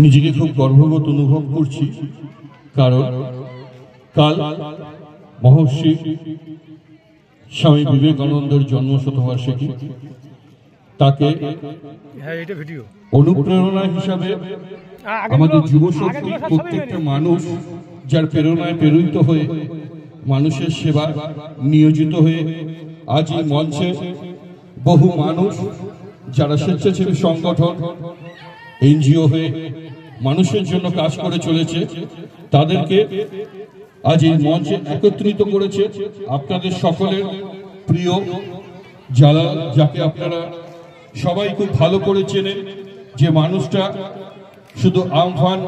নিজেকে খুব গর্ববোধ অনুভব করছি, কারণ কাল মহর্ষি স্বামী বিবেকানন্দের জন্মশতবার্ষিকী। তাকে অনুপ্রেরণা হিসাবে আমাদের যুব শক্তি, প্রত্যেকটা মানুষ যার প্রেরণায় প্রেরিত হয়ে মানুষের সেবা নিয়োজিত হয়ে আজ এই মঞ্চে বহু মানুষ যারা স্বেচ্ছাসেবী সংগঠন, এনজিও হয়ে মানুষের জন্য কাজ করে চলেছে, তাদেরকে আজ এই মঞ্চে একত্রিত করেছে আপনাদের সকলের প্রিয় জালাল, যাকে আপনারা সবাই খুব ভালো করে চেনেন। যে মানুষটা শুধু আমফান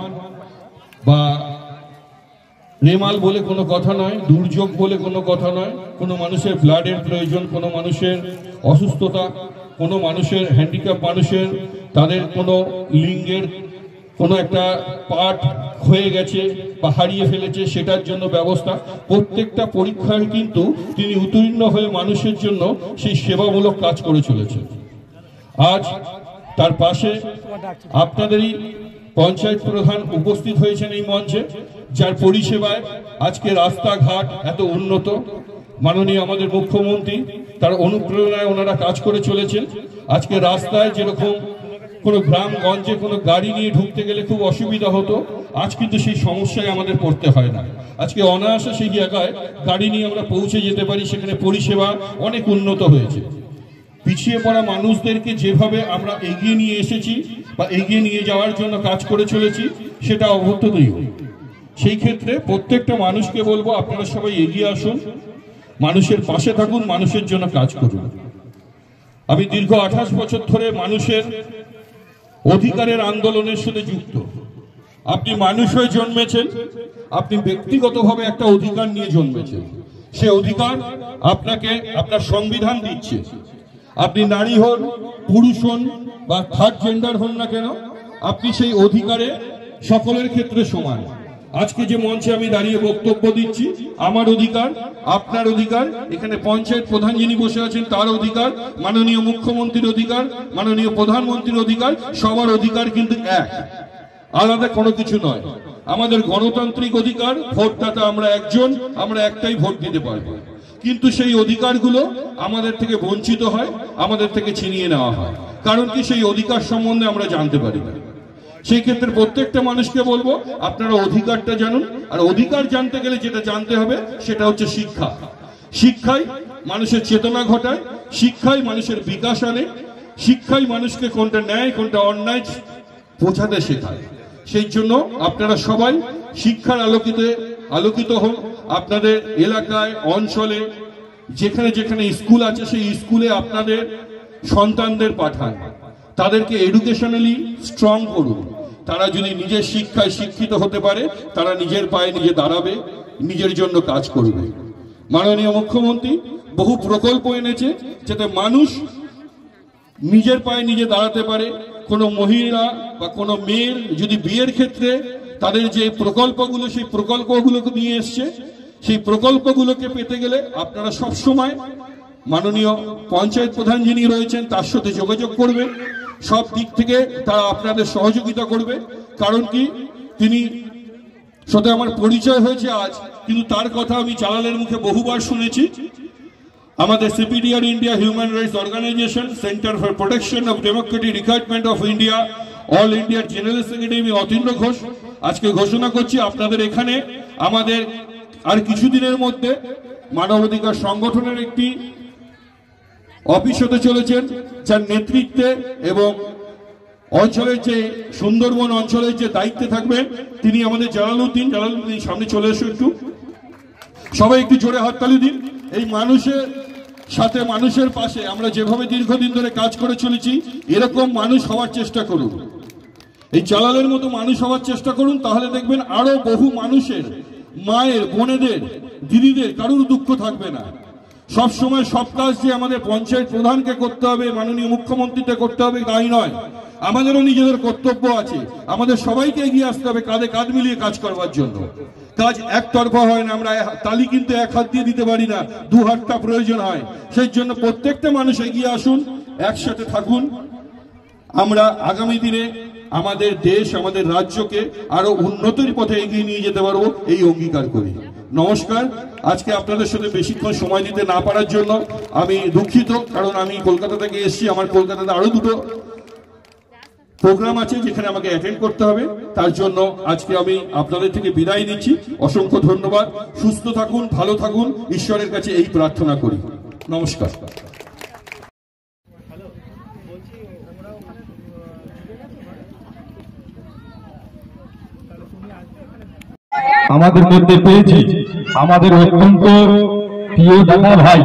বা রেমাল বলে কোনো কথা নয়, দুর্যোগ বলে কোনো কথা নয়, কোনো মানুষের ব্লাডের প্রয়োজন, কোনো মানুষের অসুস্থতা, কোনো মানুষের হ্যান্ডিক্যাপ, মানুষের তাদের কোনো লিঙ্গের কোনো একটা পার্ট হয়ে গেছে বা হারিয়ে ফেলেছে, সেটার জন্য ব্যবস্থা, প্রত্যেকটা পরীক্ষায় কিন্তু তিনি উত্তীর্ণ হয়ে মানুষের জন্য সেই সেবামূলক কাজ করে চলেছে। আজ তার পাশে আপনাদেরই পঞ্চায়েত প্রধান উপস্থিত হয়েছেন এই মঞ্চে, যার পরিষেবায় আজকে রাস্তাঘাট এত উন্নত। মাননীয় আমাদের মুখ্যমন্ত্রী, তার অনুপ্রেরণায় ওনারা কাজ করে চলেছেন। আজকে রাস্তায় যেরকম কোনো গ্রামগঞ্জে কোনো গাড়ি নিয়ে ঢুকতে গেলে খুব অসুবিধা হতো, আজ কিন্তু সেই সমস্যায় আমাদের পড়তে হয় না। আজকে অনায়াসে সেই জায়গায় গাড়ি নিয়ে আমরা পৌঁছে যেতে পারি, সেখানে পরিষেবা অনেক উন্নত হয়েছে। পিছিয়ে পড়া মানুষদেরকে যেভাবে আমরা এগিয়ে নিয়ে এসেছি বা এগিয়ে নিয়ে যাওয়ার জন্য কাজ করে চলেছি, সেটা অভূতপূর্ব। সেই ক্ষেত্রে প্রত্যেকটা মানুষকে বলবো, আপনারা সবাই এগিয়ে আসুন, মানুষের পাশে থাকুন, মানুষের জন্য কাজ করুন। আমি দীর্ঘ 28 বছর ধরে মানুষের অধিকারের আন্দোলনের সাথে যুক্ত। আপনি মানুষ হয়ে জন্মেছেন, আপনি ব্যক্তিগতভাবে একটা অধিকার নিয়ে জন্মেছেন। সে অধিকার আপনাকে আপনার সংবিধান দিচ্ছে। আপনি নারী হন, পুরুষ হন বা থার্ড জেন্ডার হন না কেন, আপনি সেই অধিকারে সকলের ক্ষেত্রে সমান। আজকে যে মঞ্চে আমি দাঁড়িয়ে বক্তব্য দিচ্ছি, আমার অধিকার, আপনার অধিকার, এখানে পঞ্চায়েত প্রধান যিনি বসে আছেন তার অধিকার, মাননীয় মুখ্যমন্ত্রীর অধিকার, মাননীয় প্রধানমন্ত্রীর অধিকার, সবার অধিকার কিন্তু এক, আলাদা কোনো কিছু নয়। আমাদের গণতান্ত্রিক অধিকার, ভোটদাতা আমরা একজন, আমরা একটাই ভোট দিতে পারবো। কিন্তু সেই অধিকারগুলো আমাদের থেকে বঞ্চিত হয়, আমাদের থেকে ছিনিয়ে নেওয়া হয়। কারণ কি, সেই অধিকার সম্বন্ধে আমরা জানতে পারি না। সেই ক্ষেত্রে প্রত্যেকটা মানুষকে বলবো, আপনারা অধিকারটা জানুন। আর অধিকার জানতে গেলে যেটা জানতে হবে সেটা হচ্ছে শিক্ষা। শিক্ষাই মানুষের চেতনা ঘটায়, শিক্ষাই মানুষের বিকাশ আনে, শিক্ষাই মানুষকে কোনটা ন্যায় কোনটা অন্যায় বোঝাতে শেখায়। সেই জন্য আপনারা সবাই শিক্ষার আলোকিত হন। আপনাদের এলাকায়, অঞ্চলে যেখানে যেখানে স্কুল আছে, সেই স্কুলে আপনাদের সন্তানদের পাঠান, তাদেরকে এডুকেশনালি স্ট্রং করুন। তারা যদি নিজের শিক্ষায় শিক্ষিত হতে পারে, তারা নিজের পায়ে নিজে দাঁড়াবে, নিজের জন্য কাজ করবে। মাননীয় মুখ্যমন্ত্রী বহু প্রকল্প এনেছে যাতে মানুষ নিজের পায়ে নিজে দাঁড়াতে পারে। কোনো মহিলা বা কোনো মেয়ের যদি বিয়ের ক্ষেত্রে তাদের যে প্রকল্পগুলো, সেই প্রকল্পগুলোকে নিয়ে এসছে, সেই প্রকল্পগুলোকে পেতে গেলে আপনারা সব সময় মাননীয় পঞ্চায়েত প্রধান যিনি রয়েছেন তার সাথে যোগাযোগ করবেন। সব দিক থেকে তারা আপনাদের সহযোগিতা করবে। কারণ কি, তিনি সাথে আমার পরিচয় হয়েছে আজ, কিন্তু তার কথা আমি জালালের মুখে বহুবার শুনেছি। আমাদের CPDR India human rights organisation, centre for protection of democratic recruitment of India, all ইন্ডিয়ার জেনারেল সেক্রেটারি অতীন্দ্র ঘোষ আজকে ঘোষণা করছি, আপনাদের এখানে আমাদের আর কিছুদিনের মধ্যে মানবাধিকার সংগঠনের একটি অফিস হতে চলেছেন, যার নেতৃত্বে এবং অঞ্চলের যে সুন্দরবন অঞ্চলের যে দায়িত্বে থাকবেন তিনি আমাদের জালালউদ্দিন। জালালউদ্দিন সামনে চলে এসো, একটু সবাই একটু জোরে হাততালি দিন। এই মানুষের সাথে, মানুষের পাশে আমরা যেভাবে দীর্ঘদিন ধরে কাজ করে চলেছি, এরকম মানুষ হওয়ার চেষ্টা করুন। এই জালালের মতো মানুষ হওয়ার চেষ্টা করুন, তাহলে দেখবেন আরো বহু মানুষের, মায়ের, বোনেদের, দিদিদের কারোর দুঃখ থাকবে না। সব সময় সব কাজ যে আমাদের পঞ্চায়েত প্রধানকে করতে হবে, মাননীয় মুখ্যমন্ত্রীকে করতে হবে তাই নয়, আমাদেরও নিজেদের কর্তব্য আছে। আমাদের সবাইকে এগিয়ে আসতে হবে কাঁধে কাঁধ মিলিয়ে কাজ করবার জন্য। কাজ একতরফা হয় না, আমরা তালি কিন্তু এক হাত দিয়ে দিতে পারি না, দু হাতটা প্রয়োজন হয়। সেই জন্য প্রত্যেকটা মানুষ এগিয়ে আসুন, একসাথে থাকুন। আমরা আগামী দিনে আমাদের দেশ আমাদের রাজ্যকে আরো উন্নতির পথে এগিয়ে নিয়ে যেতে পারবো এই অঙ্গীকার করি। নমস্কার। আজকে আপনাদের সাথে বেশিক্ষণ সময় দিতে না পারার জন্য আমি দুঃখিত, কারণ আমি কলকাতা থেকে এসেছি। আমার কলকাতাতে আরো দুটো প্রোগ্রাম আছে যেখানে আমাকে অ্যাটেন্ড করতে হবে। তার জন্য আজকে আমি আপনাদের থেকে বিদায় নিচ্ছি। অসংখ্য ধন্যবাদ। সুস্থ থাকুন, ভালো থাকুন, ঈশ্বরের কাছে এই প্রার্থনা করি। নমস্কার। আমাদের মধ্যে পেয়েছি আমাদের অত্যন্ত প্রিয় দাদা ভাই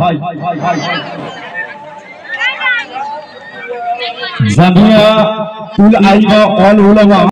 জামিয়া উল আইমা ওয়াল উলামা